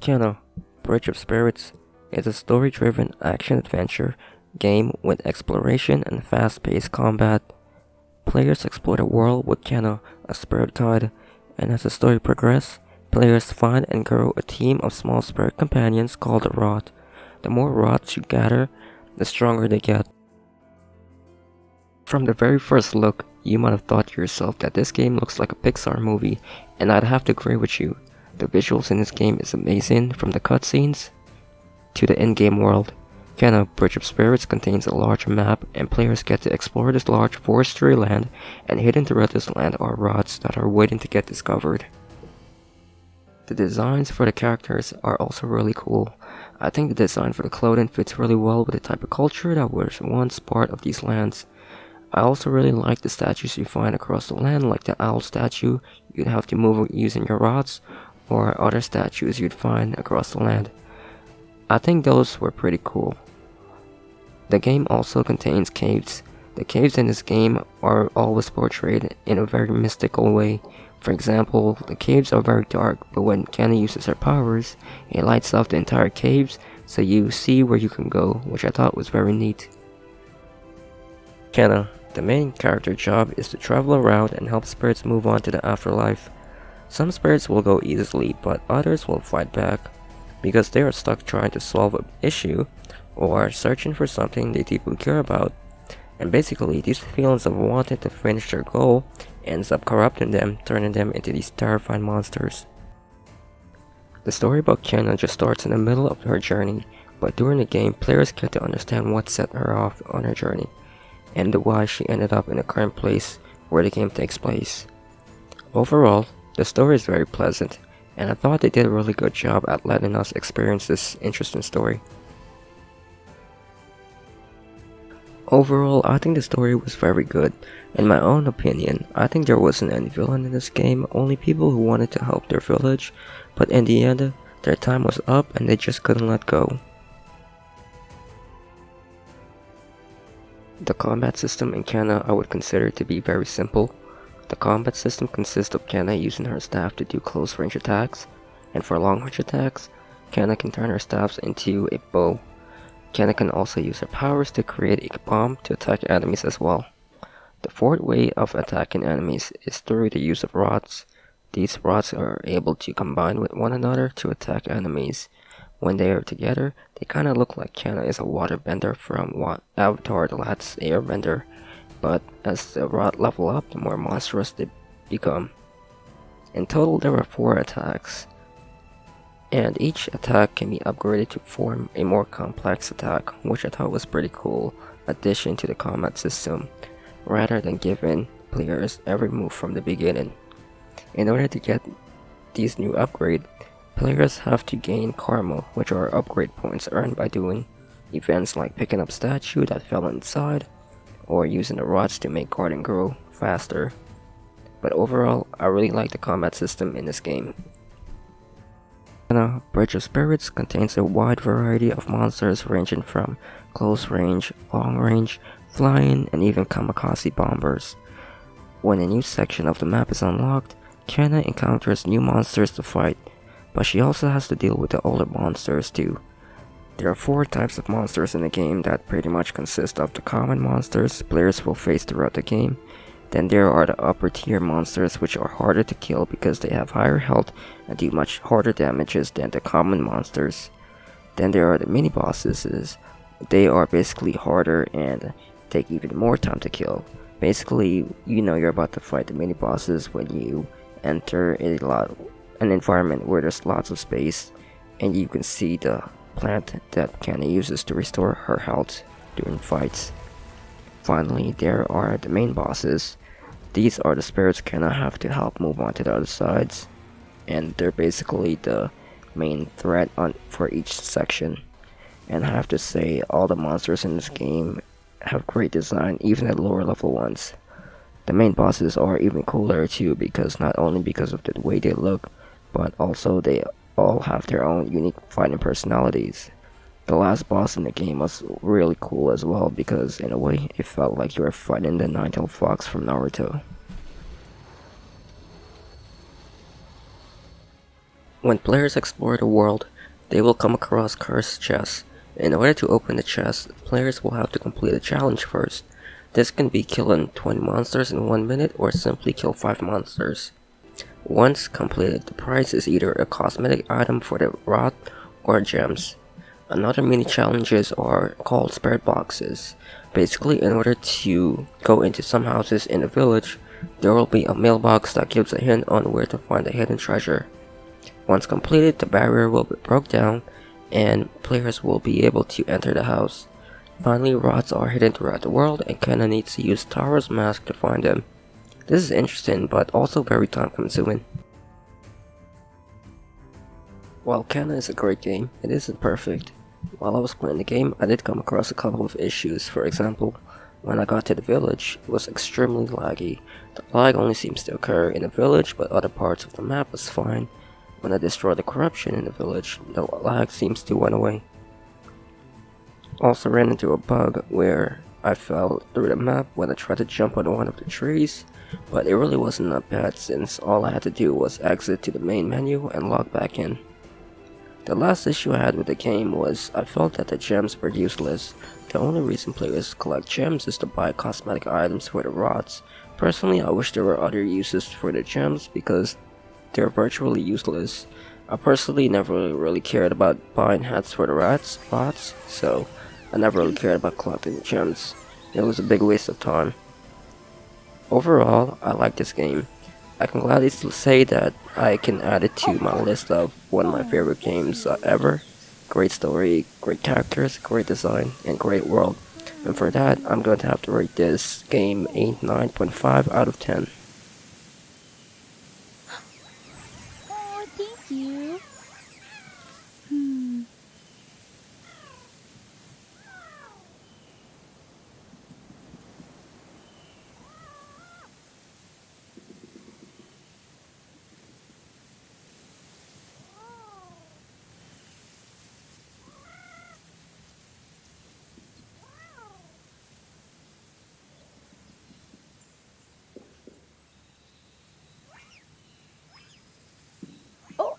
Kenna, Bridge of Spirits is a story-driven action-adventure game with exploration and fast-paced combat. Players explore the world with Kenna, a spirit guide, and as the story progresses, players find and grow a team of small spirit companions called the Rod. The more rods you gather, the stronger they get. From the very first look, you might have thought to yourself that this game looks like a Pixar movie, and I'd have to agree with you. The visuals in this game is amazing, from the cutscenes to the in-game world. Kenna, Bridge of Spirits contains a large map, and players get to explore this large forestry land, and hidden throughout this land are rods that are waiting to get discovered. The designs for the characters are also really cool. I think the design for the clothing fits really well with the type of culture that was once part of these lands. I also really like the statues you find across the land, like the owl statue you'd have to move using your rods, or other statues you'd find across the land. I think those were pretty cool. The game also contains caves. The caves in this game are always portrayed in a very mystical way. For example, the caves are very dark, but when Kenna uses her powers, it lights up the entire caves so you see where you can go, which I thought was very neat. Kenna, the main character job is to travel around and help spirits move on to the afterlife. Some spirits will go easily, but others will fight back because they are stuck trying to solve an issue or searching for something they deeply care about. And basically, these feelings of wanting to finish their goal ends up corrupting them, turning them into these terrifying monsters. The story about Kenna just starts in the middle of her journey, but during the game, players get to understand what set her off on her journey, and why she ended up in the current place where the game takes place. Overall, the story is very pleasant, and I thought they did a really good job at letting us experience this interesting story. Overall, I think the story was very good. In my own opinion, I think there wasn't any villain in this game, only people who wanted to help their village, but in the end, their time was up and they just couldn't let go. The combat system in Kenna I would consider to be very simple. The combat system consists of Kenna using her staff to do close range attacks, and for long range attacks, Kenna can turn her staffs into a bow. Kenna can also use her powers to create a bomb to attack enemies as well. The fourth way of attacking enemies is through the use of rods. These rods are able to combine with one another to attack enemies. When they are together, they kinda look like Kenna is a waterbender from Avatar: The Last Airbender, but as the rod level up, the more monstrous they become. In total, there were 4 attacks, and each attack can be upgraded to form a more complex attack, which I thought was pretty cool addition to the combat system, rather than giving players every move from the beginning. In order to get these new upgrades, players have to gain karma, which are upgrade points earned by doing events like picking up statue that fell inside, or using the rods to make garden grow faster. But overall, I really like the combat system in this game. Kenna, Bridge of Spirits contains a wide variety of monsters ranging from close range, long range, flying, and even kamikaze bombers. When a new section of the map is unlocked, Kenna encounters new monsters to fight, but she also has to deal with the older monsters too. There are 4 types of monsters in the game that pretty much consist of the common monsters players will face throughout the game. Then there are the upper tier monsters, which are harder to kill because they have higher health and do much harder damages than the common monsters. Then there are the mini bosses. They are basically harder and take even more time to kill. Basically, you know you're about to fight the mini bosses when you enter an environment where there's lots of space, and you can see the plant that Kenna uses to restore her health during fights. Finally, there are the main bosses. These are the spirits Kenna have to help move on to the other sides, and they're basically the main threat for each section. And I have to say, all the monsters in this game have great design, even the lower level ones. The main bosses are even cooler too, because not only because of the way they look, but also they all have their own unique fighting personalities. The last boss in the game was really cool as well, because in a way it felt like you were fighting the Nine-Tailed Fox from Naruto. When players explore the world, They will come across cursed chests. In order to open the chest, players will have to complete a challenge first. This can be killing 20 monsters in 1 minute or simply kill 5 monsters. Once completed, the prize is either a cosmetic item for the rod or gems. Another mini challenges are called spirit boxes. Basically, in order to go into some houses in a village, there will be a mailbox that gives a hint on where to find the hidden treasure. Once completed, the barrier will be broke down and players will be able to enter the house. Finally, rods are hidden throughout the world and Kenna needs to use Taro's mask to find them. This is interesting but also very time consuming. While Kenna is a great game, it isn't perfect. While I was playing the game, I did come across a couple of issues. For example, when I got to the village, it was extremely laggy. The lag only seems to occur in the village, but other parts of the map was fine. When I destroyed the corruption in the village, the lag seems to went away. Also ran into a bug where I fell through the map when I tried to jump on one of the trees, but it really wasn't that bad since all I had to do was exit to the main menu and log back in. The last issue I had with the game was I felt that the gems were useless. The only reason players collect gems is to buy cosmetic items for the rods. Personally, I wish there were other uses for the gems because they're virtually useless. I personally never really cared about buying hats for the rods, so I never really cared about collecting the gems. It was a big waste of time. Overall, I like this game. I can gladly say that I can add it to my list of one of my favorite games ever. Great story, great characters, great design, and great world. And for that, I'm going to have to rate this game a 9.5 out of 10.